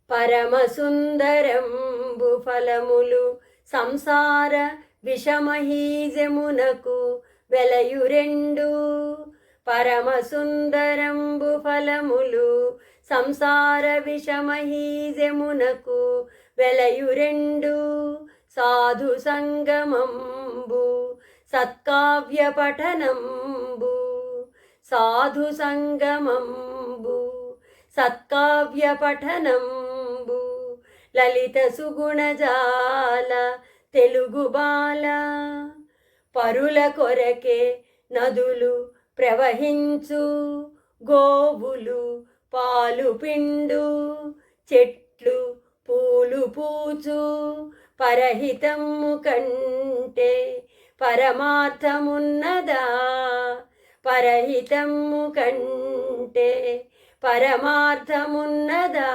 పరమసుందరంబు ఫలములు సంసార విషమహీజమునకు వెలయురెండు. పరమసుందరంబు ఫలములు సంసార విషమహీజమునకు వెలయురెండు. సాధు సంగమంబు సత్కావ్య పఠనంబు. సాధు సంగమంబు సత్కావ్య పఠనంబు. లలిత సుగుణజాల తెలుగు బాల. పరుల కొరకే నదులు ప్రవహించు, గోవులు పాలు పిండు, చెట్లు పూలు పూచు. పరహితము కంటే పరమార్థమున్నదా? పరహితము కంటే పరమార్థమున్నదా?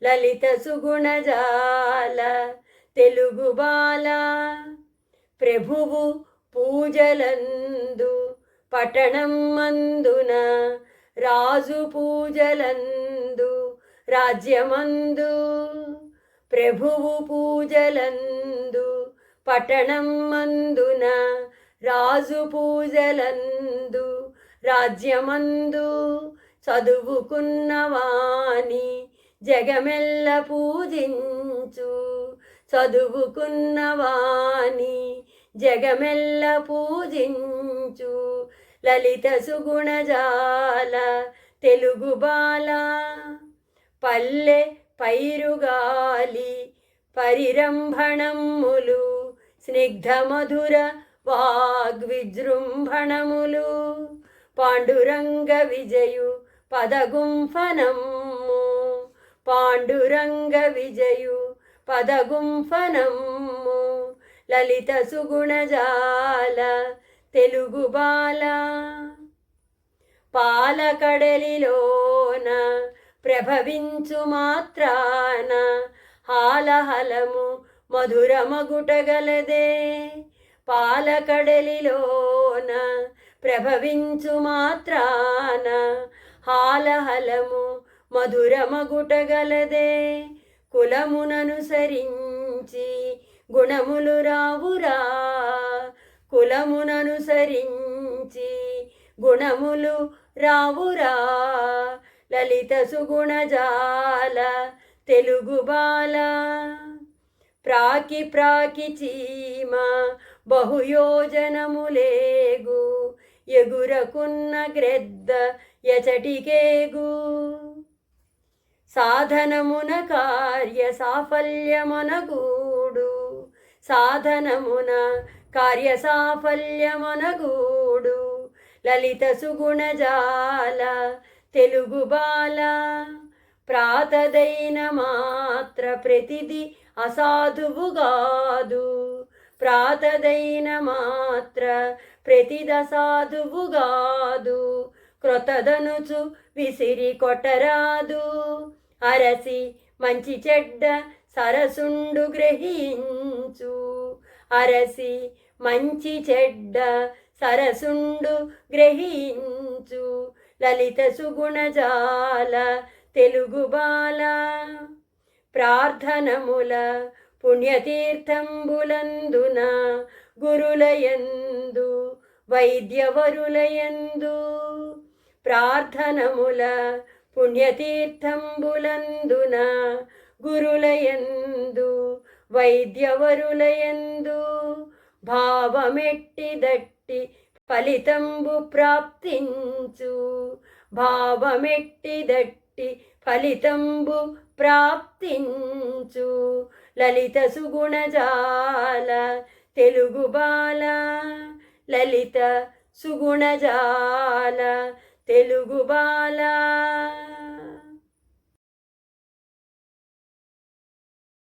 లలిత సుగుణజాల తెలుగు బాల. ప్రభువు పూజలందు పట్టణం మందున, రాజు పూజలందు రాజ్యమందు. ప్రభువు పూజలందు పట్టణం మందున, రాజు పూజలందు రాజ్యమందు. చదువుకున్నవాని జగమెల్ల పూజించు. చదువుకున్నవాని జగమెల్ల పూజించు. లలిత సుగుణజాల తెలుగు బాల. పల్లె పైరుగాలి పరిరంభణములు, స్నిగ్ధ మధుర వాగ్విజృంభణములు. పాండురంగ విజయు పదగుంఫనము. పాండురంగ విజయు పదగుంఫనము. లలిత సుగుణజాల తెలుగు బాల. పాలకడలిలోన ప్రభవించు మాత్రాన, హాలహలము మధురమగుటగలదే. పాలకడలిలోన ప్రభవించు మాత్రాన, హాలహలము మధురమగుటగలదే. కులముననుసరించి గుణములు రావురా. కులముననుసరించి గుణములు రావురా. లలిత సుగుణజాల తెలుగు బాల. ప్రాకి ప్రాకి చీమ బహుయోజనములేగు, ఎగురకున్న గ్రెద్ద ఎచటికేగు. సాధనమున కార్య సాఫల్యమనగూడు. సాధనమున కార్య సాఫల్యమనగూడు. లలిత సుగుణజాల తెలుగు బాల. ప్రాతదైన మాత్ర ప్రతిది అసాధువుగాదు. ప్రాతదైన మాత్ర ప్రతిదసాధువుగాదు. క్రొత్తదనుచు విసిరి కొట్టరాదు. అరసి మంచి చెడ్డ సరసుండు గ్రహించు. అరసి మంచి చెడ్డ సరసుండు గ్రహించు. లలిత సుగుణజాల తెలుగు బాల. ప్రార్థనముల పుణ్యతీర్థంబులందున, గురులయందు వైద్యవరులయందు. ప్రార్థనముల పుణ్యతీర్థంబులందున, గురులయందు వైద్యవరులయందు. భావమెట్టి దట్టి ఫలితంబు ప్రాప్తించు. భావమెట్టి దట్టి ఫలితంబు ప్రాప్తించు. లలిత సుగుణజాల తెలుగు బాల. లలిత సుగుణజాల తెలుగు బాల.